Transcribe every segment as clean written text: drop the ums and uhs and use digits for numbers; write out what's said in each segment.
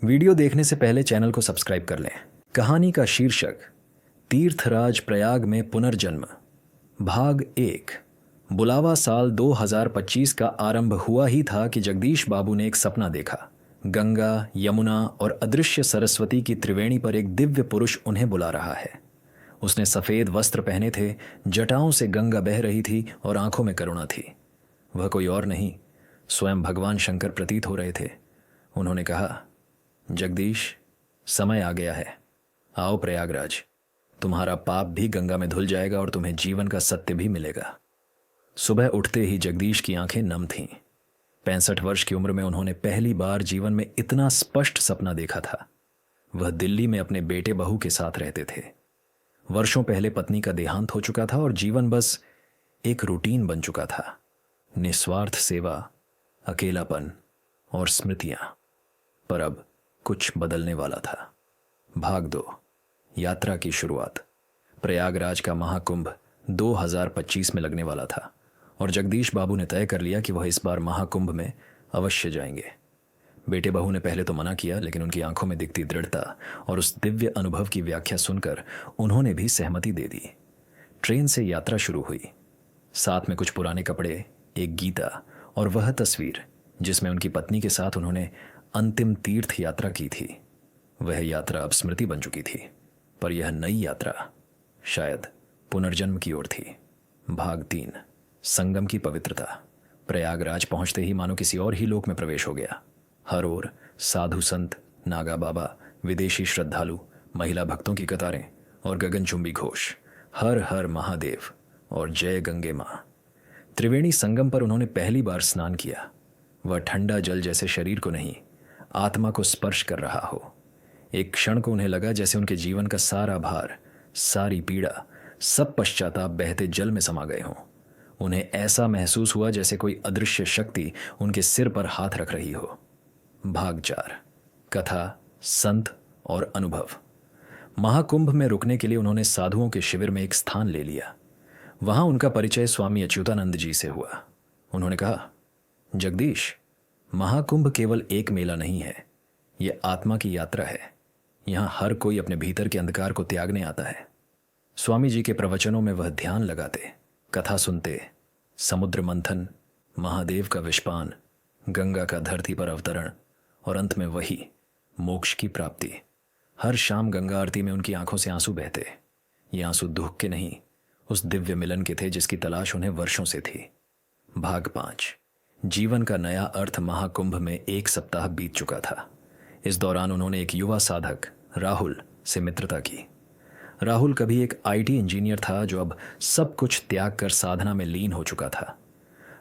Video देखने से पहले चैनल को सब्सक्राइब कर लें। कहानी का शीर्षक तीर्थराज प्रयाग में पुनर्जन्म, भाग 1। बुलावा साल 2025 का आरंभ हुआ ही था कि जगदीश बाबू ने एक सपना देखा। गंगा, यमुना और अदृश्य सरस्वती की त्रिवेणी पर एक दिव्य पुरुष उन्हें बुला रहा है। उसने सफ़ेद वस्त्र पहने थे, जटाओं से गंगा बह रही थी और आंखों में करुणा थी। वह कोई और नहीं, स्वयं भगवान शंकर प्रतीत हो रहे थे। उन्होंने कहा, जगदीश, समय आ गया है, आओ प्रयागराज। तुम्हारा पाप भी गंगा में धुल जाएगा और तुम्हें जीवन का सत्य भी मिलेगा। सुबह उठते ही जगदीश की आंखें नम थीं। 65 वर्ष की उम्र में उन्होंने पहली बार जीवन में इतना स्पष्ट सपना देखा था। वह दिल्ली में अपने बेटे बहू के साथ रहते थे। वर्षों पहले पत्नी का देहांत हो चुका था और जीवन बस एक रूटीन बन चुका था। निस्वार्थ सेवा, अकेलापन और स्मृतियां। पर अब कुछ बदलने वाला था। भाग 2, यात्रा की शुरुआत। प्रयागराज का महाकुंभ 2025 में लगने वाला था और जगदीश बाबू ने तय कर लिया कि वह इस बार महाकुंभ में अवश्य जाएंगे। बेटे बहू ने पहले तो मना किया, लेकिन उनकी आंखों में दिखती दृढ़ता और उस दिव्य अनुभव की व्याख्या सुनकर उन्होंने भी सहमति दे दी। ट्रेन से यात्रा शुरू हुई। साथ में कुछ पुराने कपड़े, एक गीता और वह तस्वीर जिसमें उनकी पत्नी के साथ उन्होंने अंतिम तीर्थ यात्रा की थी। वह यात्रा अब स्मृति बन चुकी थी, पर यह नई यात्रा शायद पुनर्जन्म की ओर थी। भाग 3, संगम की पवित्रता। प्रयागराज पहुंचते ही मानो किसी और ही लोक में प्रवेश हो गया। हर ओर साधु संत, नागा बाबा, विदेशी श्रद्धालु, महिला भक्तों की कतारें और गगनचुंबी घोष, हर हर महादेव और जय गंगे माँ। त्रिवेणी संगम पर उन्होंने पहली बार स्नान किया। वह ठंडा जल जैसे शरीर को नहीं, आत्मा को स्पर्श कर रहा हो। एक क्षण को उन्हें लगा जैसे उनके जीवन का सारा भार, सारी पीड़ा, सब पश्चाताप बहते जल में समा गए हों। उन्हें ऐसा महसूस हुआ जैसे कोई अदृश्य शक्ति उनके सिर पर हाथ रख रही हो। भाग 4, कथा, संत और अनुभव। महाकुंभ में रुकने के लिए उन्होंने साधुओं के शिविर में एक स्थान ले लिया। वहां उनका परिचय स्वामी अच्युतानंद जी से हुआ। उन्होंने कहा, जगदीश, महाकुंभ केवल एक मेला नहीं है, यह आत्मा की यात्रा है। यहाँ हर कोई अपने भीतर के अंधकार को त्यागने आता है। स्वामी जी के प्रवचनों में वह ध्यान लगाते, कथा सुनते, समुद्र मंथन, महादेव का विषपान, गंगा का धरती पर अवतरण और अंत में वही मोक्ष की प्राप्ति। हर शाम गंगा आरती में उनकी आंखों से आंसू बहते। ये आंसू दुख के नहीं, उस दिव्य मिलन के थे जिसकी तलाश उन्हें वर्षों से थी। भाग 5, जीवन का नया अर्थ। महाकुंभ में 1 सप्ताह बीत चुका था। इस दौरान उन्होंने एक युवा साधक राहुल से मित्रता की। राहुल कभी एक आईटी इंजीनियर था जो अब सब कुछ त्याग कर साधना में लीन हो चुका था।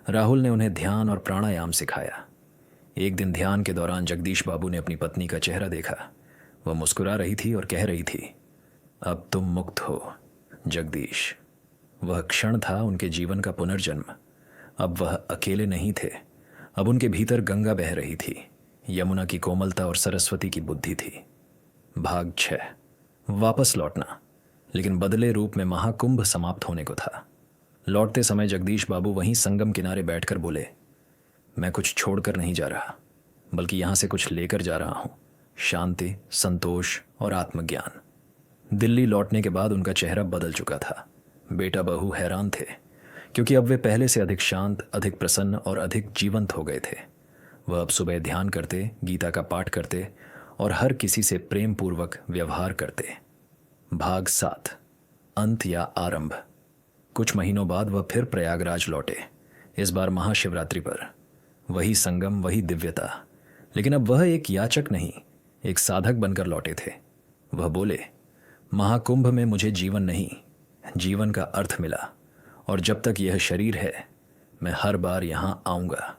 राहुल ने उन्हें ध्यान और प्राणायाम सिखाया। एक दिन ध्यान के दौरान जगदीश बाबू ने अपनी पत्नी का चेहरा देखा। वह मुस्कुरा रही थी और कह रही थी, अब तुम मुक्त हो जगदीश। वह क्षण था उनके जीवन का पुनर्जन्म। अब वह अकेले नहीं थे। अब उनके भीतर गंगा बह रही थी, यमुना की कोमलता और सरस्वती की बुद्धि थी। भाग 6, वापस लौटना, लेकिन बदले रूप में। महाकुंभ समाप्त होने को था। लौटते समय जगदीश बाबू वहीं संगम किनारे बैठकर बोले, मैं कुछ छोड़कर नहीं जा रहा, बल्कि यहाँ से कुछ लेकर जा रहा हूँ, शांति, संतोष और आत्मज्ञान। दिल्ली लौटने के बाद उनका चेहरा बदल चुका था। बेटा बहू हैरान थे, क्योंकि अब वे पहले से अधिक शांत, अधिक प्रसन्न और अधिक जीवंत हो गए थे। वह अब सुबह ध्यान करते, गीता का पाठ करते और हर किसी से प्रेम पूर्वक व्यवहार करते। भाग 7, अंत या आरंभ। कुछ महीनों बाद वह फिर प्रयागराज लौटे, इस बार महाशिवरात्रि पर। वही संगम, वही दिव्यता, लेकिन अब वह एक याचक नहीं, एक साधक बनकर लौटे थे। वह बोले, महाकुंभ में मुझे जीवन नहीं, जीवन का अर्थ मिला, और जब तक यह शरीर है मैं हर बार यहाँ आऊँगा।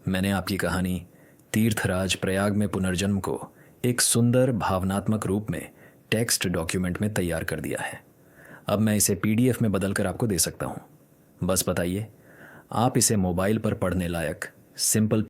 मैंने आपकी कहानी तीर्थराज प्रयाग में पुनर्जन्म को एक सुंदर भावनात्मक रूप में टेक्स्ट डॉक्यूमेंट में तैयार कर दिया है। अब मैं इसे पीडीएफ में बदलकर आपको दे सकता हूँ। बस बताइए, आप इसे मोबाइल पर पढ़ने लायक सिंपल